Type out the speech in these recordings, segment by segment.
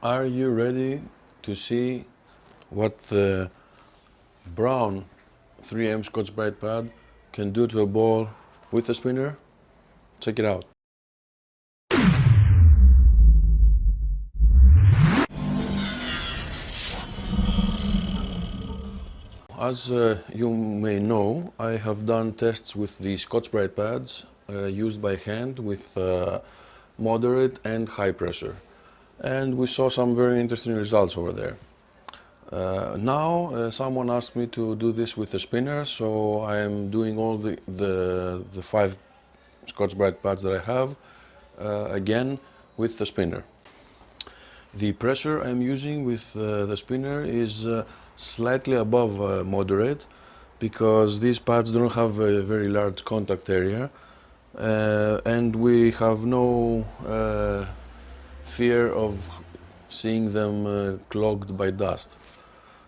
Are you ready to see what the brown 3M Scotch-Brite pad can do to a ball with a spinner? Check it out. As you may know, I have done tests with the Scotch-Brite pads used by hand with moderate and high pressure. And we saw some very interesting results over there. Now someone asked me to do this with a spinner, so I am doing all the 5 Scotch-Brite pads that I have again with the spinner. The pressure I'm using with the spinner is slightly above moderate, because these pads don't have a very large contact area and we have no fear of seeing them clogged by dust.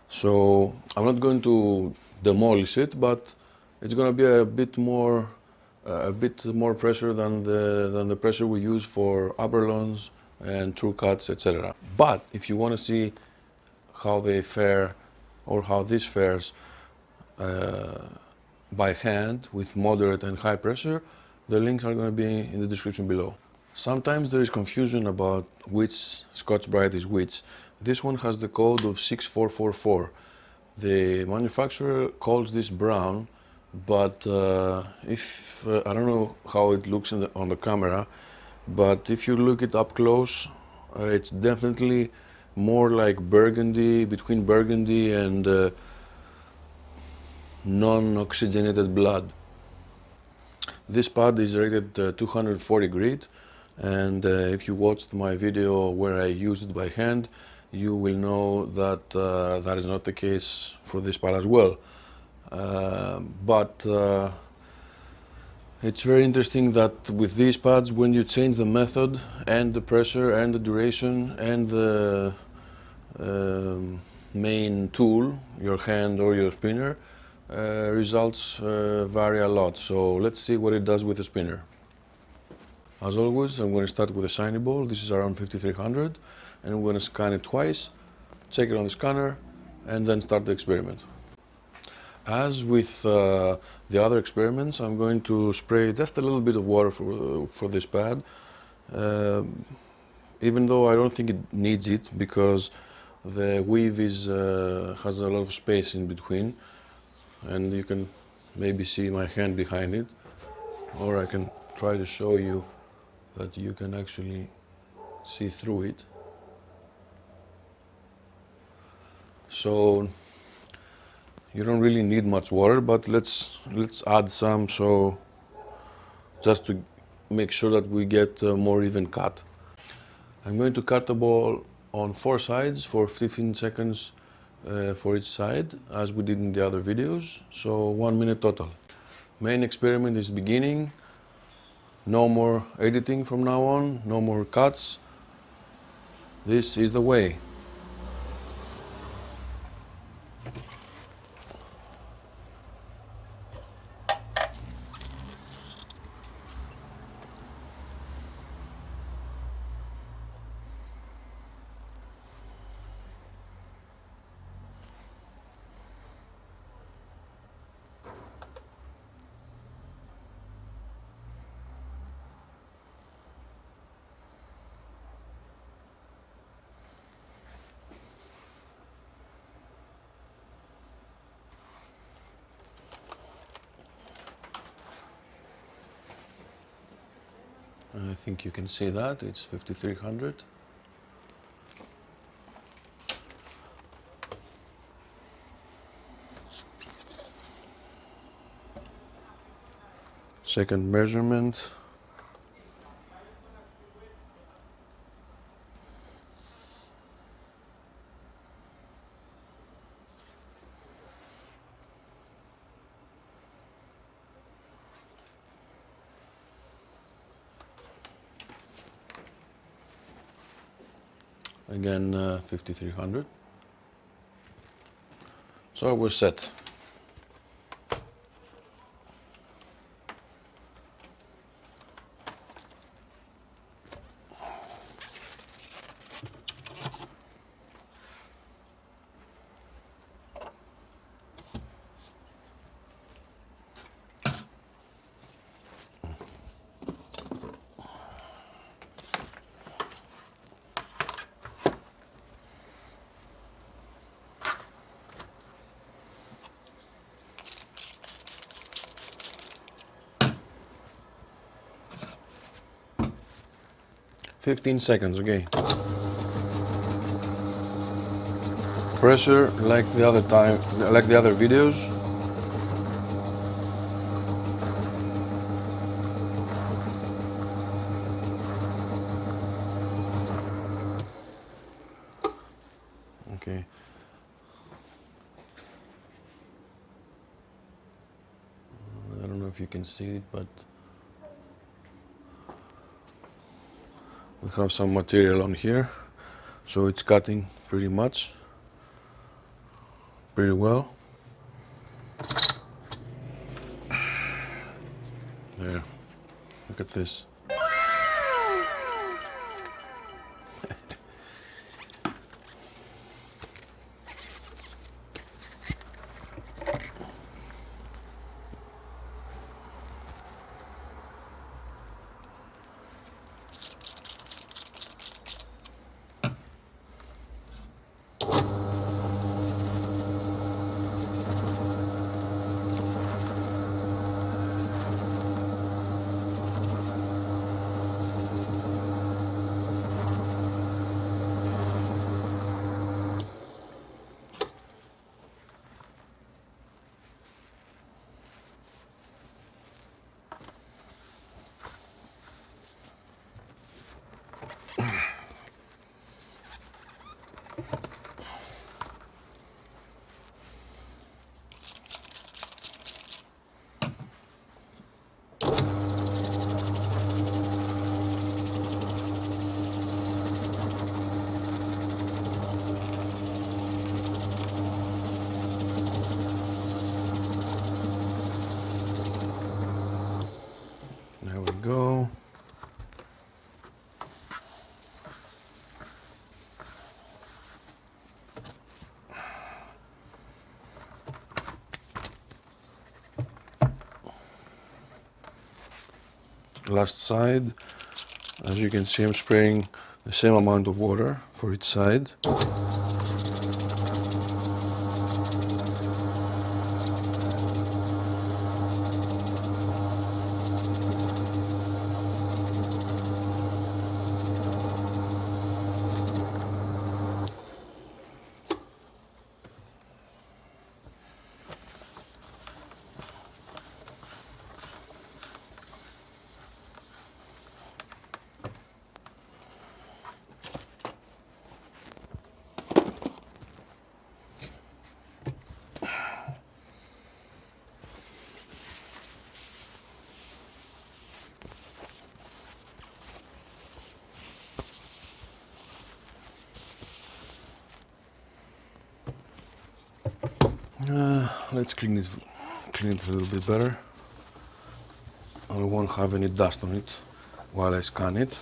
So I'm not going to demolish it, but it's going to be a bit more pressure than the pressure we use for Aberlons and True Cuts, etc. But if you want to see how they fare, or how this fares by hand with moderate and high pressure, the links are going to be in the description below. Sometimes there is confusion about which Scotch-Brite is which. This one has the code of 6444. The manufacturer calls this brown, but I don't know how it looks on the camera, but if you look it up close, it's definitely more like burgundy, between burgundy and non-oxygenated blood. This pad is rated 240 grit, and if you watched my video where I used it by hand, you will know that that is not the case for this pad as well. But it's very interesting that with these pads, when you change the method and the pressure and the duration and the main tool, your hand or your spinner, results vary a lot. So let's see what it does with the spinner. As always, I'm going to start with a shiny ball. This is around 5300, and I'm going to scan it twice, check it on the scanner, and then start the experiment. As with the other experiments, I'm going to spray just a little bit of water for this pad, even though I don't think it needs it, because the weave has a lot of space in between, and you can maybe see my hand behind it, or I can try to show you that you can actually see through it. So you don't really need much water, but let's add some, so just to make sure that we get a more even cut. I'm going to cut the ball on 4 sides for 15 seconds for each side, as we did in the other videos, so 1 minute total. Main experiment is beginning. No more editing from now on, no more cuts. This is the way. I think you can see that, it's 5300. Second measurement. Again, 5300. So we're set. 15 seconds, okay. Pressure like the other time, like the other videos. Okay. I don't know if you can see it, but we have some material on here, so it's cutting pretty well. There, look at this. There we go. Last side, as you can see, I'm spraying the same amount of water for each side. Let's clean it a little bit better. I won't have any dust on it while I scan it.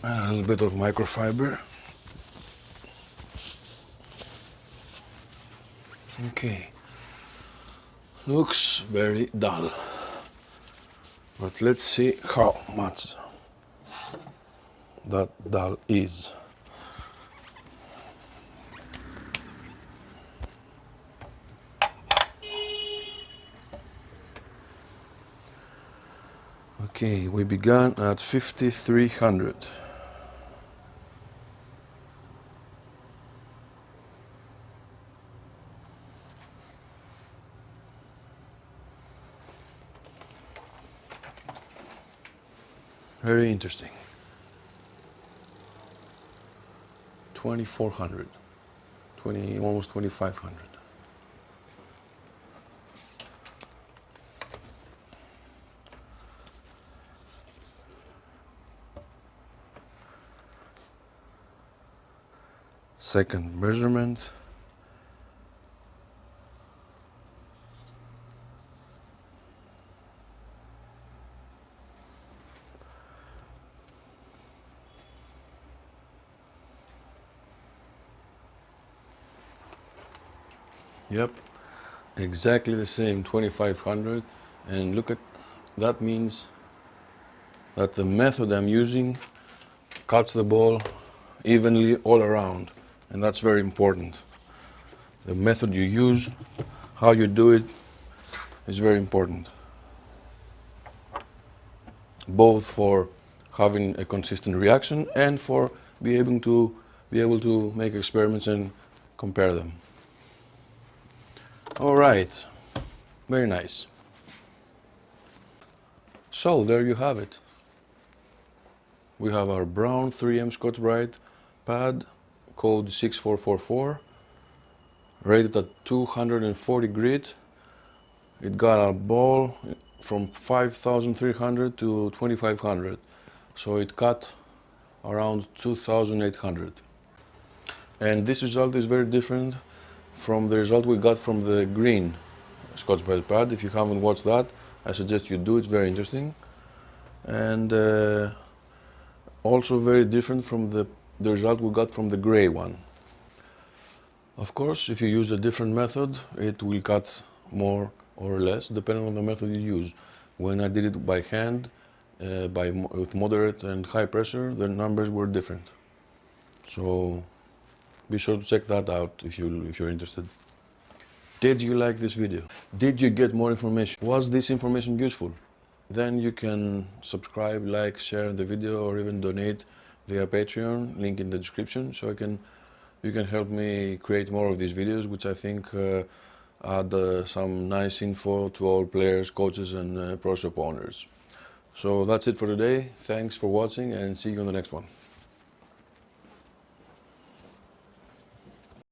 And a little bit of microfiber. Okay, looks very dull, but let's see how much that dull is. Okay, we began at 5300. Very interesting. 2400, almost 2500. Second measurement. Yep, exactly the same, 2500. And look at, that means that the method I'm using cuts the ball evenly all around, and that's very important. The method you use, how you do it, is very important, both for having a consistent reaction and for be able to make experiments and compare them. All right, very nice. So there you have it. We have our brown 3M Scotch-Brite pad, code 6444, rated at 240 grit. It got a ball from 5,300 to 2,500, so it cut around 2,800. And this result is very different from the result we got from the green Scotch-Brite pad. If you haven't watched that, I suggest you do, it's very interesting. And also very different from the result we got from the gray one. Of course, if you use a different method, it will cut more or less, depending on the method you use. When I did it by hand, with moderate and high pressure, the numbers were different. So be sure to check that out if you're interested. Did you like this video? Did you get more information? Was this information useful? Then you can subscribe, like, share the video, or even donate via Patreon, link in the description, so you can help me create more of these videos, which I think add some nice info to all players, coaches, and pro shop owners. So that's it for today. Thanks for watching, and see you on the next one.